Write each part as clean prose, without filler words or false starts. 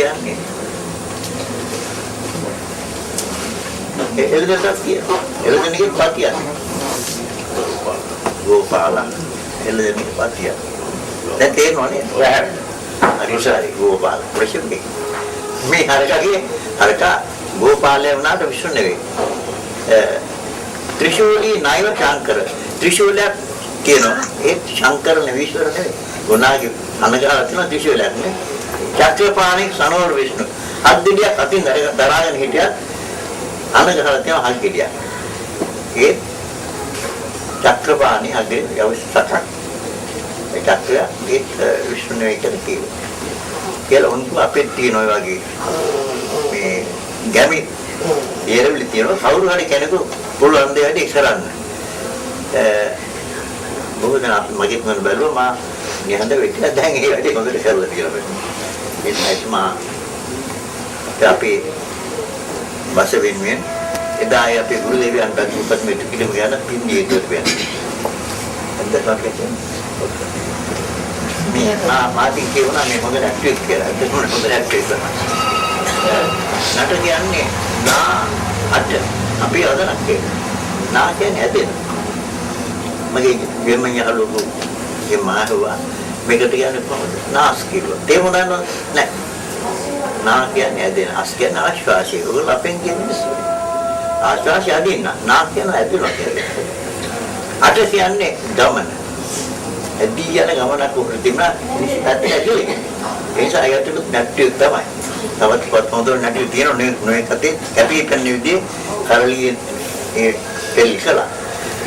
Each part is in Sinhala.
කියන්නේ එළදෙනක් කියනවා. එළදෙනගේ පතියක්. ගෝපාල එළදෙනගේ පතියක්. දැන් තේරෙනවනේ ඔයාට. හරිසාරි ගෝපාල ප්‍රශ්නේ. මේ හරකා ගෝපාලය වුණාට විශ්ව නෙවෙයි. ත්‍රිශූලී නායක ශංකර. ත්‍රිශූලයක් කියනවා. ඒ ශංකර නෙවෙයි ඊශ්වර නෙවෙයි. ගුණාගේ අනගාලා තියෙන ත්‍රිශූලයක් නේ. චක්‍රපාණි සනෝර විෂ්ණු. අද්දිලියක් අතින් දරාගෙන හිටියා. අනගාලා තියෙන හල්කිඩියක්. ඒ චක්‍රපාණි අගේ යවස්සක්. ඒ චක්‍රය ඒ විෂ්ණු නෙවෙයි කියලා උන්තු අපේ තියෙන ඔය වගේ මේ ගැමි දේරවිලි තියෙනවා කවුරු හරි කෙනෙකු පුළුවන් දේ වැඩි කරන්න. බොහෝ දෙනා මගේ මන බැලුවා මා නිහඬ වෙట్లా දැන් ඒ වැඩි හොඳට කරලා කියලා බලන්න. ඒත් අපි බස වෙනුවෙන් එදා අපි ගුරු දෙවියන්ට උපත් මෙතු කිලම ගියා පින්දී ඒකට වෙන්නේ. අන්තර්ගතයෙන් මේ මාති කියනවා මේ හොඳ ඇක්ටිව් කියලා. ඒක හොඳ ඇක්ටිව් තමයි. නට කියන්නේ නා අට අපි අදනක් නා කියන්නේ ඇදෙන. මගේ ගෙමන් යහලුකෝ මේ මාහුවා මේකට කියන්නේ කොහොමද? නාස් කිව්වා. තේරුණා නෑ. නා කියන්නේ ඇදෙන. අස් කියන්නේ ආශ්වාසය. ඔයගොල්ලෝ අපෙන් කියන්නේ ආශ්වාසය අදින්න. නා කියන්නේ ඇදෙනවා කියන්නේ. අට කියන්නේ ගමන. ඇදී යන ගමනක් උකට තිබුණා ඉතින් ඇතුලේ. ඒ නිසා අයතුලුත් නැට්ටිය තමයි. තවත් පොතොන්දර නැට්ටිය තියෙන නොයේ කතේ කැපී පෙනෙන විදිහේ කරලියේ ඒ තෙල් කළා.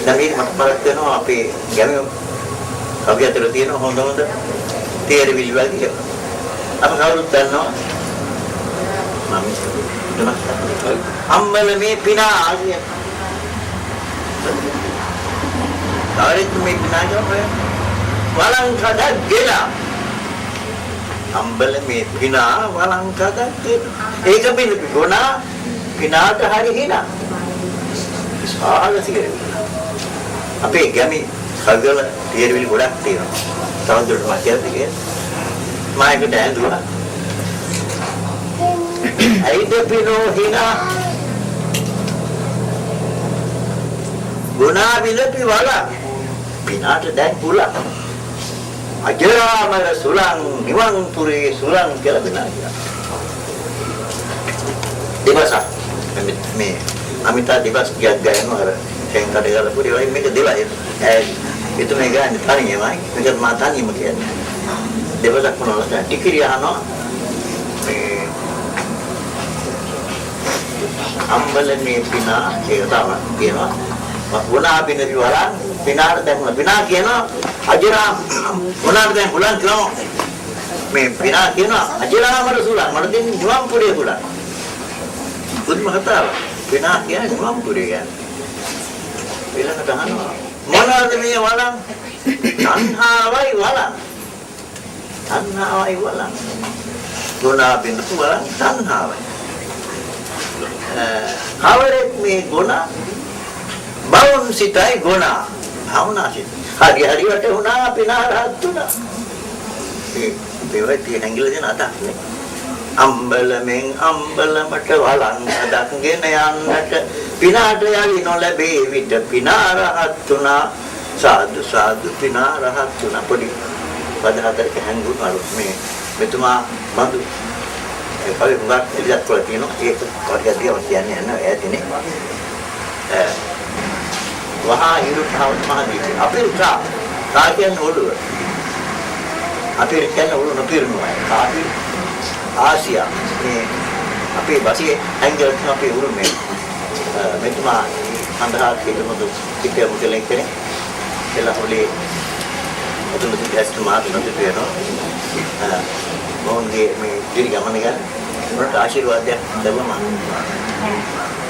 දැන් මේක මට බලක් වෙනවා අපේ ගැමි අපි අතර තියෙන හොඳ තේරවිලි වගේ. අපි කවුරුත් දන්නවා මම අම්මල මේ පිනා ආගිය. තාරික් මේ පිනා ගමනේ වලංකඩ ගෙලා අම්බල මේ පිනා වලංකඩ ගෙලා ඒක පිළිපි ගුණා පිනාට හරි හිනා සාගසිකේ අපේ ගැමි කල්ගල තීරවිලි ගොඩක් තියෙනවා තවදුරටත් මම කියන්නේ මායකට ඇඳුවා අයිද පිනෝ හිනා ගුණා විලපි වල පිනාට දැන් පුළා අජරාමර සුලං නිවන් පුරේ සුලං කියලා බිනා කියනවා. දවස මේ අමිතා දවස් ගියක් ගයනවා අර සෙන්කඩ ගාලා පුරේ වයි මේක දෙලා ඒ තුනේ ගන්නේ තනියමයි මේක මා තනියම කියන්නේ. දවසක් මොනවද ටිකිරිය අහනවා මේ අම්බලනේ පිනා ඒක තමයි කියනවා. වුණා බිනරි වරන් පිනාට දැම්ම පිනා කියනවා අජරාම මොනවාද දැන් බුලන් කියනවා මේ පිනා කියනවා අජරාමර සුලං මට දෙන්නේ නිවන් පුරේ බුලන් බුදුම කතාව පිනා කියන්නේ නිවන් පුරේ කියන්නේ ඊළඟට අහනවා මොනවාද මේ වලන් තණ්හාවයි වලන් ගුණා බින්දු වලන් තණ්හාවයි කවරෙක් මේ ගුණ බවුන් සිතයි ගුණා භවනාසිත හරි වට වුණා පිනාරහත් වුණා ඒ දෙවයි ඇඟිල්ල දෙන අතක්නේ අම්බලමෙන් අම්බලමට වලන් අදක්ගෙන යන්නට පිනාට යලි නොලැබේ විට පිනාරහත් වුණා සාදු සාදු පිනාරහත් වුණා පොඩි පද හතරක හැංගුණා මේ මෙතුමා බඳු ඒ කවි හුඟක් ඉලියක් වල තියෙනවා ඒක කවදාදියම කියන්නේ නැහැ ඈතිනේ වහා හිරුතාව මහදීපේ අපේ උසා කාකියන් ඔළුව අපේ කියන්නේ ඔළුව නොපිරනවා කාපි ආසියා මේ අපේ බසියේ ඇංගල් අපේ උරුමේ මෙතුමා අන්දහා කිලමුදු පිටේ මුකලෙන් කෙනේ එලා හොලේ අතුළු දිස්ත් මාත් නොදෙනවා මොන්ගේ මේ දිරි ගමන ගන්න උන්ට ආශිර්වාදයක් ලැබුණා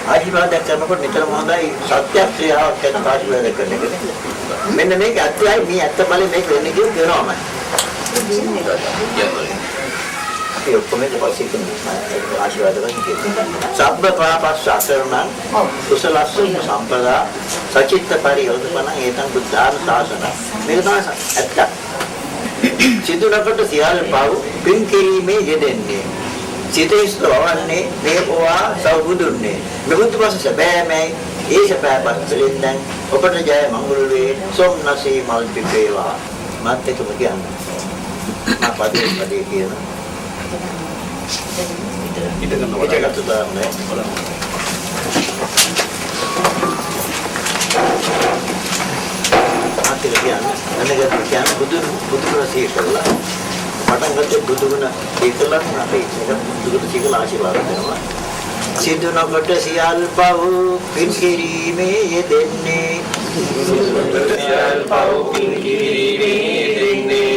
ආශිර්වාදයක් කරනකොට නිතරම හොඳයි සත්‍යක්‍රියාවක් කරන ආශිර්වාද කරන එක. මෙන්න මේක ඇත්තයි මේ ඇත්ත බලේ මේක වෙන්නේ කියනවාමයි. ඒ ඔක්කොම දෙපස්සේ කියන ආශිර්වාද කරන්නේ. සබ්බ පාපස් අසරණං කුසලස්ස සම්පදා සචිත්ත පරියෝධපණ ඒතං බුද්ධාන ශාසන. මේක තමයි ඇත්ත. සිදුනකට සියල්ල පව් පින් කිරීමේ යෙදෙන්නේ. සිතේස්ත වවන්නේ මේ පොවා සවුදුන්නේ මෙබුදු පස සැබෑමයි ඒ සැබෑ පස්වලින් දැන් ඔබට ජය මංගල වේ සොම්නසී මල් පිපේවා මාත් එක්කම කියන්නේ මා පදේ කියන ඊට ගන්නකොට දාන්නේ ආතිල කියන්නේ අනගත කියන්නේ බුදු රසී කළා පටන් ගත්තේ බුදුගුණ ඒකලක් අපි බුදුගුණ සීකල ආශිර්වාද කරනවා සිදු නොකොට සියල් පව් පින් කිරීමේ යෙදෙන්නේ සියල් පව් පින් කිරීමේ යෙදෙන්නේ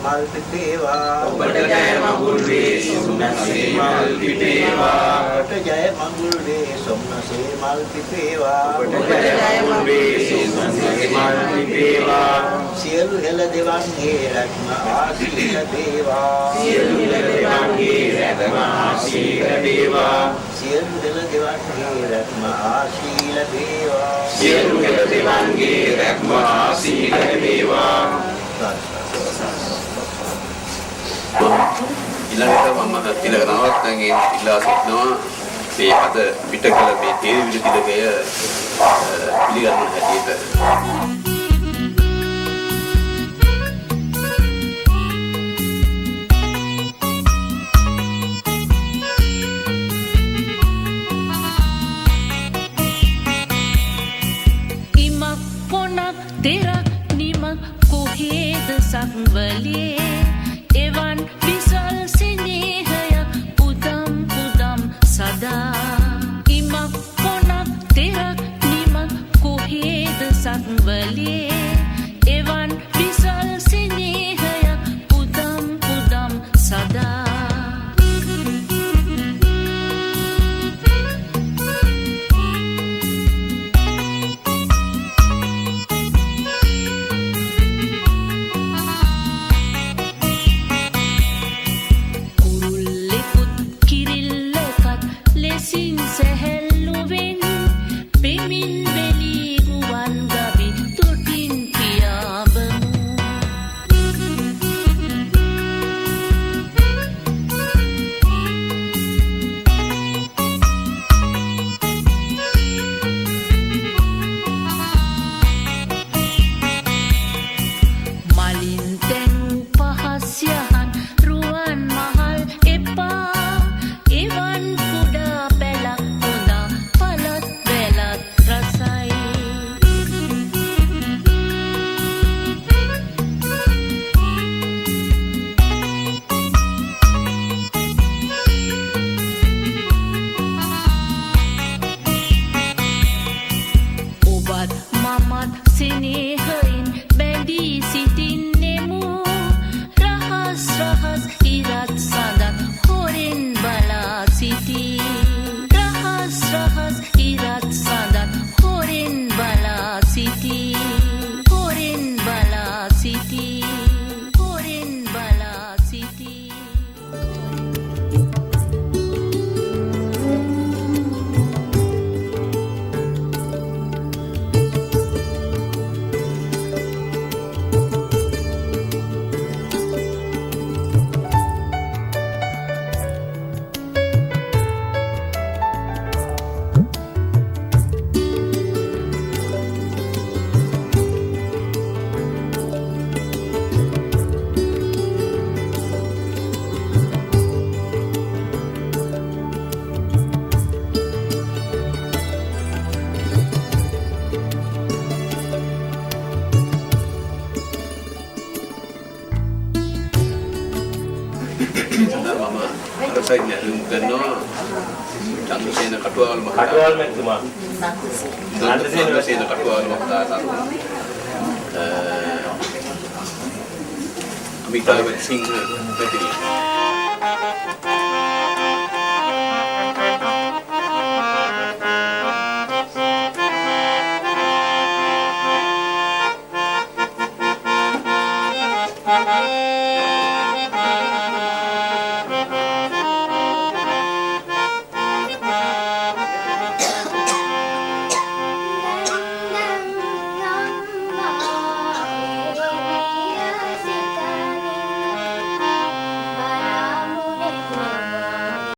මල් පිපේවා ඔබට ජය මඟුල් වේ සොම්නසේ මල් පිපේවා ඔබට ජය මඟුල් වේ සොම්නසේ මල් පිපේවා ඔබට ජය මඟුල් වේ සොම්නසේ මල් පිපේවා සියලු හෙළ දෙවන්ගේ රැක්ම ආශීර්වාද ලැබේවා සියලු හෙළ දෙවන්ගේ රැක්ම ආශීර්වාද ලැබේවා සියලු හෙළ දෙවන්ගේ රැක්ම ආශීර්වාද ලැබේවා සියලු හෙළ දෙවන්ගේ රැක්ම ආශීර්වාද ලැබේවා ඊළඟට මම ඊළඟනවත් දැන් ඉල්ලා සිටිනවා මේ අද පිට කළ මේ තේරිවිලි තිලකය පිළිගන්න හැටියට ඉමක් පොනක් තෙරක් නිමක් කොහේද සක්වලේ එවන් විසල් සිනේහයක් උදම් පුදම් සදා ඉමක් පොනක් තෙරක් නිමක් කොහේද සක්වලේ එවන් විසල් සිනේහයක් උදම් පුදම් සදා ලෙසින් සැහැල්ලුවෙන් පෙමින් වෙලී ගුවන් ගවි තුටින් පියාඹමු මලින් තැනූ පහස් යහන් රුවන් මහල් එපා එවන් කුඩා පැලක් හොදා පලත් වැලත් රසයි ඔබත් මමත් සෙනෙහයින් බැඳී සිටින්නෙමු රහස් රහස් ඉරත් සඳත් හොරෙන් බලා සිටී රහස් රහස් ඉරත් සඳත් හොරෙන් බලා සිටී හොරෙන් බලා සිටී හොරෙන් බලා සිටී saya nyari kena Chandrasena Katual Mahta. Katual Mahta. Chandrasena Katual Mahta. Amitabh Bachchan Bachchan.